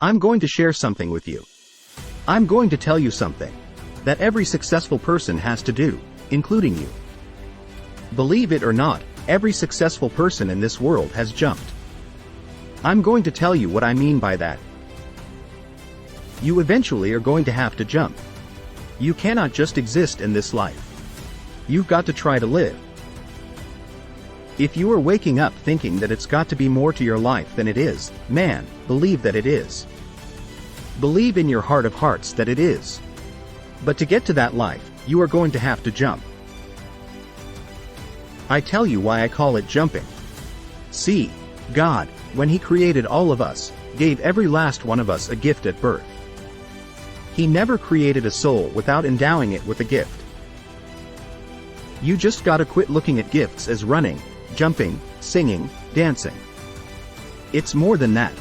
I'm going to share something with you. I'm going to tell you something that every successful person has to do, including you. Believe it or not, every successful person in this world has jumped. I'm going to tell you what I mean by that. You eventually are going to have to jump. You cannot just exist in this life. You've got to try to live. If you are waking up thinking that it's got to be more to your life than it is, man, believe that it is. Believe in your heart of hearts that it is. But to get to that life, you are going to have to jump. I tell you why I call it jumping. See, God, when He created all of us, gave every last one of us a gift at birth. He never created a soul without endowing it with a gift. You just gotta quit looking at gifts as running, jumping, singing, dancing. It's more than that.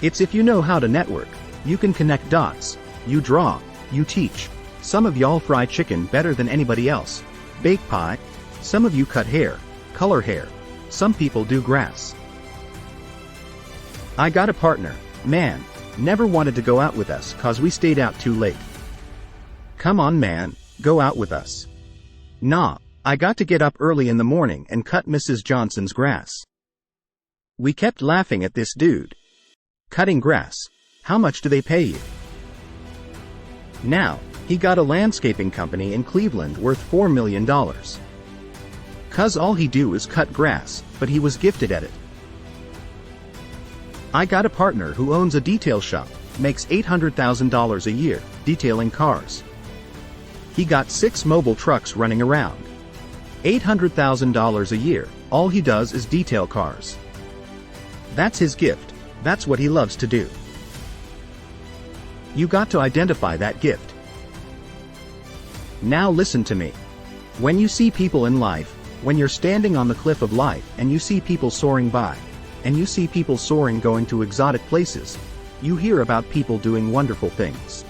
It's if you know how to network, you can connect dots, you draw, you teach. Some of y'all fry chicken better than anybody else. Bake pie. Some of you cut hair, color hair. Some people do grass. I got a partner, man, never wanted to go out with us cause we stayed out too late. Come on man, go out with us. Nah, I got to get up early in the morning and cut Mrs. Johnson's grass. We kept laughing at this dude. Cutting grass, how much do they pay you? Now, he got a landscaping company in Cleveland worth $4 million. Cause all he do is cut grass, but he was gifted at it. I got a partner who owns a detail shop, makes $800,000 a year, detailing cars. He got 6 mobile trucks running around. $800,000 a year, all he does is detail cars. That's his gift, that's what he loves to do. You got to identify that gift. Now listen to me. When you see people in life, when you're standing on the cliff of life and you see people soaring by, and you see people soaring going to exotic places, you hear about people doing wonderful things.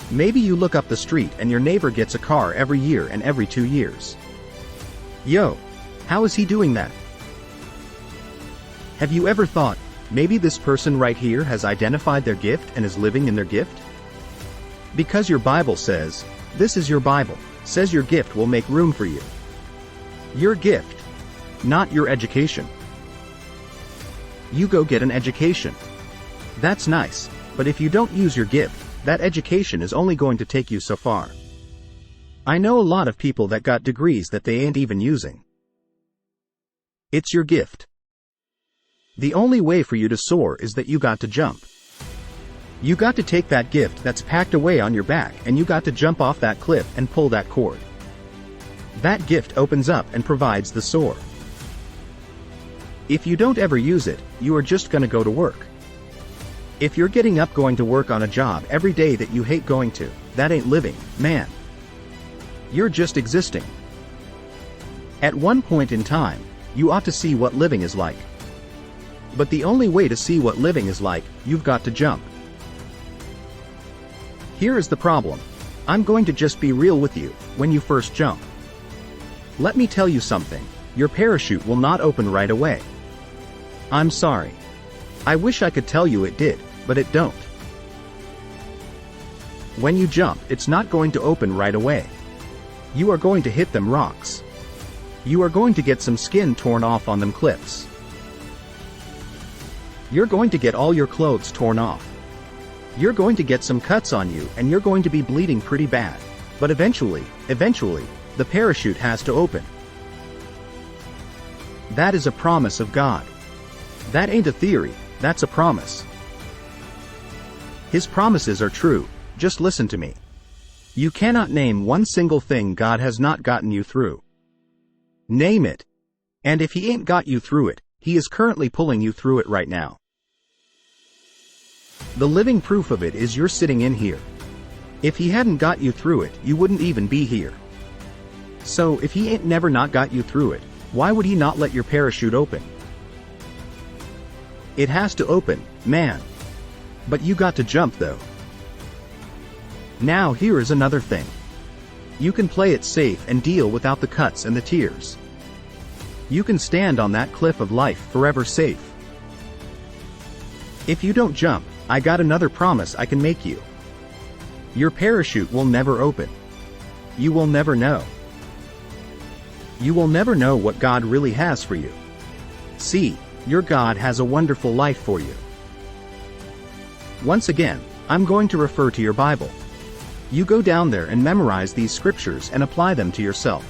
Maybe you look up the street and your neighbor gets a car every year and every 2 years. Yo, how is he doing that? Have you ever thought, maybe this person right here has identified their gift and is living in their gift? Because your Bible says, this is your Bible, says your gift will make room for you. Your gift, not your education. You go get an education. That's nice, but if you don't use your gift, that education is only going to take you so far. I know a lot of people that got degrees that they ain't even using. It's your gift. The only way for you to soar is that you got to jump. You got to take that gift that's packed away on your back and you got to jump off that cliff and pull that cord. That gift opens up and provides the soar. If you don't ever use it, you are just gonna go to work. If you're getting up going to work on a job every day that you hate going to, that ain't living, man. You're just existing. At one point in time, you ought to see what living is like. But the only way to see what living is like, you've got to jump. Here is the problem. I'm going to just be real with you, when you first jump. Let me tell you something, your parachute will not open right away. I'm sorry. I wish I could tell you it did, but it don't. When you jump, it's not going to open right away. You are going to hit them rocks. You are going to get some skin torn off on them cliffs. You're going to get all your clothes torn off. You're going to get some cuts on you and you're going to be bleeding pretty bad. But eventually, the parachute has to open. That is a promise of God. That ain't a theory, that's a promise. His promises are true, just listen to me. You cannot name one single thing God has not gotten you through. Name it. And if He ain't got you through it, He is currently pulling you through it right now. The living proof of it is you're sitting in here. If He hadn't got you through it, you wouldn't even be here. So if He ain't never not got you through it, why would He not let your parachute open? It has to open, man. But you got to jump though. Now here is another thing. You can play it safe and deal without the cuts and the tears. You can stand on that cliff of life forever safe. If you don't jump, I got another promise I can make you. Your parachute will never open. You will never know. You will never know what God really has for you. See, your God has a wonderful life for you. Once again, I'm going to refer to your Bible. You go down there and memorize these scriptures and apply them to yourself.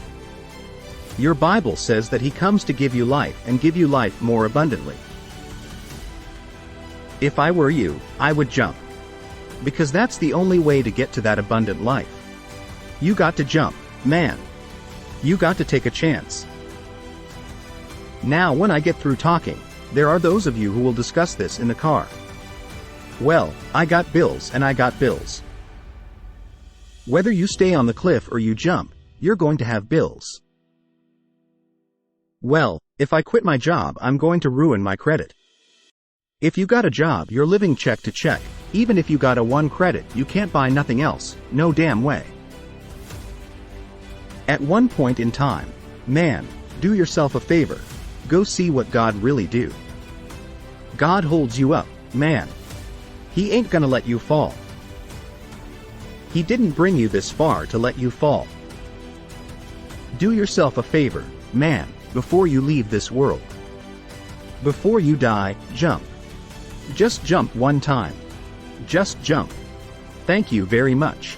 Your Bible says that He comes to give you life and give you life more abundantly. If I were you, I would jump. Because that's the only way to get to that abundant life. You got to jump, man. You got to take a chance. Now when I get through talking, there are those of you who will discuss this in the car. Well, I got bills and I got bills. Whether you stay on the cliff or you jump, you're going to have bills. Well, if I quit my job, I'm going to ruin my credit. If you got a job, you're living check to check. Even if you got a 1 credit, you can't buy nothing else, no damn way. At one point in time, man, do yourself a favor. Go see what God really do. God holds you up, man. He ain't gonna let you fall. He didn't bring you this far to let you fall. Do yourself a favor, man, before you leave this world. Before you die, jump. Just jump one time. Just jump. Thank you very much.